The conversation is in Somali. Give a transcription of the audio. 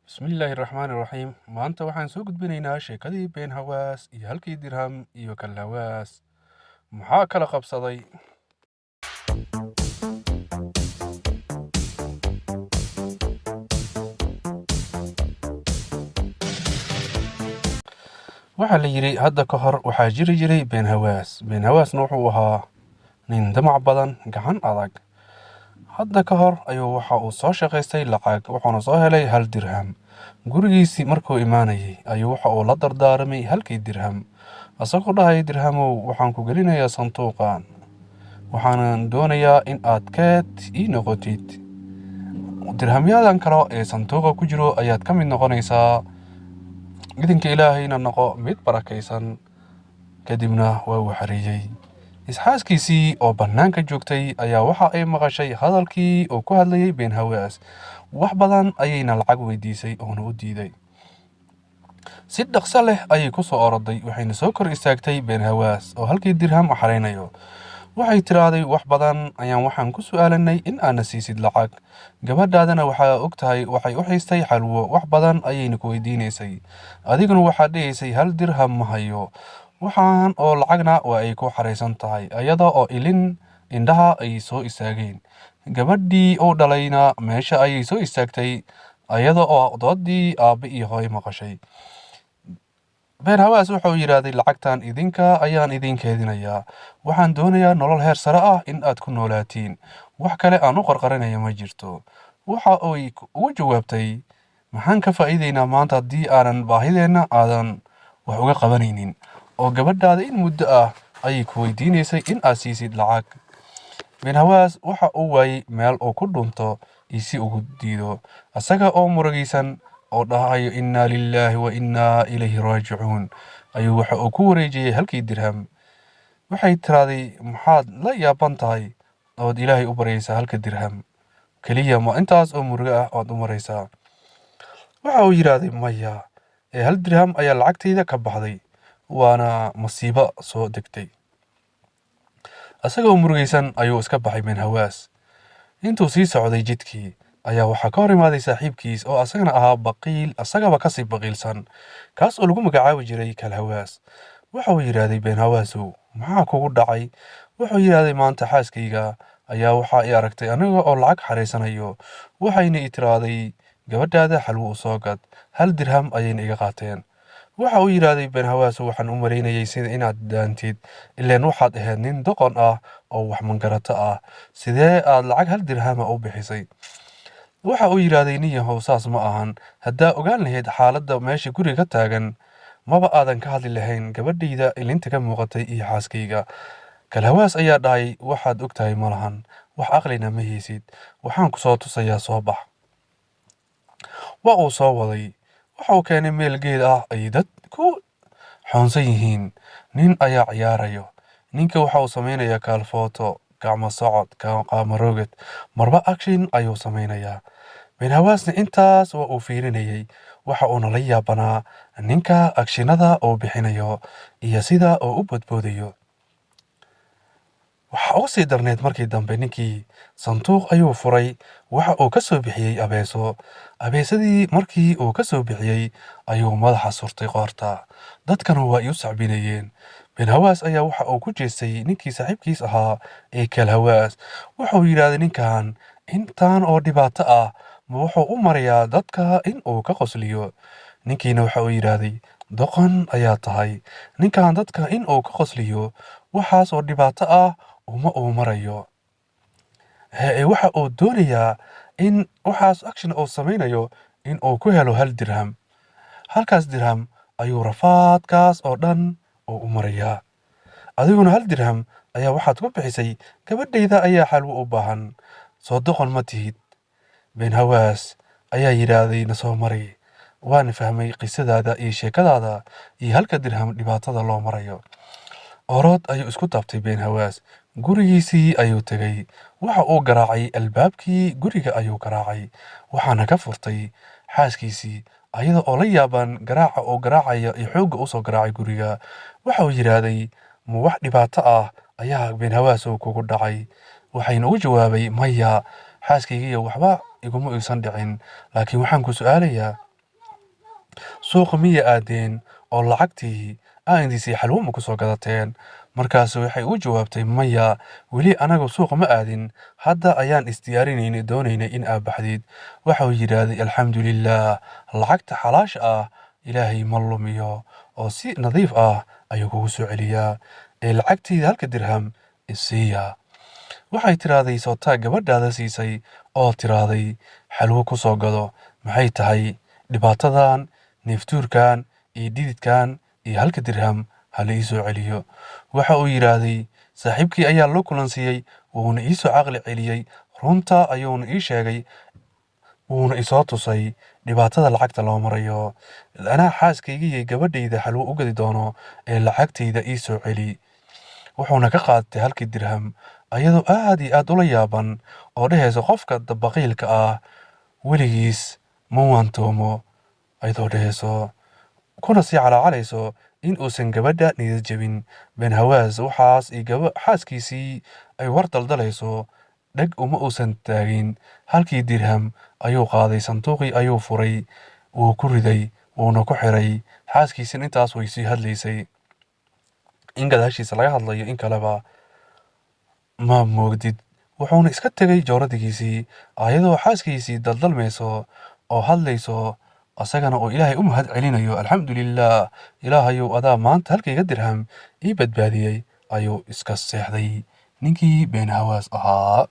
Bismillahirrahmanirrahiim. Maanta waxaan soo gudbinaynaa sheekadii been hawaas iyo halkii dirham iyo kal hawaas. Maxaa kala qabsaday? Waxaa la yidhi hadda ka hor waxaa jiri jiray been hawaas. Been hawaasna wuxuu ahaa nin damac badan, gacan adag. Hadda ka hor ayuu waxa uu soo shaqaystay lacag, wuxuuna soo helay hal dirham. Gurigiisii markuu imaanayay ayuu waxa uu la dardaaramay halkii dirham, asagoo dhahay dirhamow waxaan ku gelinayaa sanduuqan, waxaanan doonayaa in aad keed ii noqotid. dirhamyadan kale ee sanduuqa ku jiro ayaad ka mid noqonaysaa, idinka ilaahayna noqo mid barakaysan. Kadibna waa uu xariyey. Isxaaskiisii oo bannaanka joogtay ayaa waxa ay maqashay hadalkii uu ku hadlayay been hawaas. Wax badan ayayna lacag weydiisay oona u diiday. Si dhaqso leh ayay ku soo oroday, waxayna soo kor istaagtay been hawaas oo halkii dirham u xareynayo. Waxay tiraahday wax badan ayaan waxaan ku su'aalanay in aana siisid lacag. Gabadhaadana waxaa og tahay waxay u haystay xalwo, wax badan ayayna ku weydiinaysay. Adiguna waxaad dhigaysay hal dirham ma hayo. Waxaan oo lacagna waa ay ku xareysan tahay, ayada oo indhaha ay soo istaageen. Gabadhii oo dhalayna meesha ayay soo istaagtay, ayada oo doodii aabe iyo hooyo maqashay. been hawaas wuxuu yidhaahday lacagtan idinka ayaan idin keedinayaa, waxaan doonayaa nolol heer sare ah in aad ku noolaatiin, wax kale aan u qarqarinaya ma jirto. Waxa ay ugu jawaabtay maxaan ka faa'iidaynaa maanta haddii aanan baahideenna aadan wax uga qabanaynin, oo gabadhaada in muddo ah ayay ku weydiinaysay in aad siisid lacag. been hawaas waxa uu waayey meel uu ku dhunto iyo si ugu diido, asaga oo murugaysan oo dhahayo innaa lilaahi wa innaa ilayhi raajicuun ayuu waxa uu ku wareejiyey halkii dirham. Waxay tiraahday maxaad la yaaban tahay ood ilaahay u baryaysaa halka dirham keliya, ma intaas oo murugo ah ood u maraysaa? Waxa uu yidhaahday maya, hal dirham ayaa lacagtayda ka baxday, waana masiibo soo degtay. asagoo murugaysan ayuu iska baxay been hawaas. Intuu sii socday jidkii ayaa waxaa ka hor imaaday saaxiibkiis oo asagana ahaa baqiil, asagaba kasii baqiilsan, kaas oo lagu magacaabi jiray kal hawaas. Waxa uu yidhaahday been hawaasow maxaa kugu dhacay? Wuxuu yidhaahday maanta xaaskayga ayaa waxa ay aragtay aniga oo lacag xareysanayo, waxayna i tiraahday gabadhaada xalwo u soo gad, hal dirham ayayna iga qaateen. Waxa uu yidhaahday been hawaasow waxaan u malaynayay sida inaad daantid, ileen waxaad ahayd nin doqon ah oo wax mangarato ah, sidee aad lacag hal dirhama u bixisay? Waxa uu yidhaahday nin yahow saas ma ahan, haddaa ogaan lahayd xaaladda meesha guriga ka taagan maba aadan ka hadli lahayn gabadhayda ilinta ka muuqatay iyo xaaskayga. kal hawaas ayaa dhahay waxaad og tahay ma lahan, wax aqlina ma haysid, waxaan ku soo tusayaa soo bax. waa uu soo waday, waxa uu keenay meel geed ah ay dad ku xoonsan yihiin. Nin ayaa ciyaarayo, ninka waxa uu samaynayaa kaalfooto, gacmo socod, qaamaroogad, marba action ayuu samaynayaa. been hawaasna intaas waa uu fiirinayay, waxa uuna la yaabanaa ninka akshinada uu bixinayo iyo sida uu u badboodayo. waxa ugu sii darneed markii dambe ninkii sanduuq ayuu furay, waxa uu ka soo bixiyey abeeso. abeesadii markii uu ka soo bixiyey ayuu madaxa surtay qoorta, dadkana waa ay u sacbinayeen. been hawaas ayaa waxa uu ku jeestay ninkii saaxiibkiis ahaa ee kal hawaas. Wuxuu yidhaahday ninkan intaan oo dhibaato ah ma wuxuu u marayaa dadka in uu ka qosliyo? Ninkiina waxa uu yidhaahday doqon ayaa tahay, ninkan dadka in uu ka qosliyo waxaas oo dhibaato ah uma uu marayo, waxa uu doonayaa in waxaas action uu samaynayo in uu ku helo hal dirham. halkaas dirham ayuu rafaadkaas oo dhan oo u marayaa. adiguna hal dirham ayaa waxaad ku bixisay gabadhayda ayaa xalwo u baahan, soo doqon ma tihid. been hawaas ayaa yidhaahday na soo mari, waan fahmay qisadaada iyo sheekadaada iyo halka dirham dhibaatada loo marayo. orod ayuu isku taabtay been hawaas, gurigiisii ayuu tegay. waxa uu garaacay albaabkii guriga ayuu garaacay, waxaana ka furtay xaaskiisii ayada oo la yaaban garaaca oo garaacaya iyo xoogga u soo garaacay guriga. waxa uu yidhaahday ma wax dhibaato ah ayaa been hawaasow kugu dhacay? waxayna u jawaabay maya, xaaskaygiiyo waxba iguma aysan dhicin, laakiin waxaan ku su'aalayaa suuqa miya aadeen oo lacagtii aandiisii xalwo ma ku soo gadateen? Markaasu waxay u jawaabtay, maya, weli anagu suuqa ma aadin, hadda ayaan isdiyaarinaynay doonaynay in aad baxdid. Waxa uu yidhaahday, alxamdulillaah, lacagta xalaasha ah ilaahay ma lumiyo oo si nadiif ah ayuu kugu soo celiyaa. Ee lacagtayda 1 dirham isiiya. Waxay tiraahday, sootaa gabadhaada siisay oo tiraahday xalwo ku soo gado. Maxay tahay dhibaatadan, neeftuurkan iyo dhididkan iyo 1 dirham ha la ii soo celiyo? Waxa uu yidhaahday, saaxiibkii ayaa loo kulansiiyey, wuuna ii soo caqli celiyey, runta ayuuna ii sheegay, wuuna isoo tusay dhibaatada lacagta loo marayo. Anaa xaaskaygii gabadhayda xalwo u gadi doono ee lacagtayda ii soo celi. Wuxuuna ka qaatay 1 dirham ayadoo aad iyo aad ula yaaban oo dhehayso qofka baqiilka ah weligiis ma waantoomo, ayadoo dhehayso kuna sii calaacalayso in uusan gabadha niyad jabin. Ben Hawaas waxaas xaaskiisii ay war daldalayso, dheg uma uusan taagin. 1 dirham ayuu qaaday, sanduuqii ayuu furay, wuu ku riday, wuuna ku xiray. Xaaskiisina intaas way sii hadlaysay. In gadaashiisa laga hadlayo in kaleba ma moogdid. Wuxuuna iska tegay jooradigiisii ayadoo xaaskiisii daldalmayso oo hadlayso, asagana oo ilaahay u mahad celinayo. alxamdulillaah, ilaahayow adaa maanta 1 dirham ii badbaadiyey, ayuu iska seexday ninkii Ben Hawaas ahaa.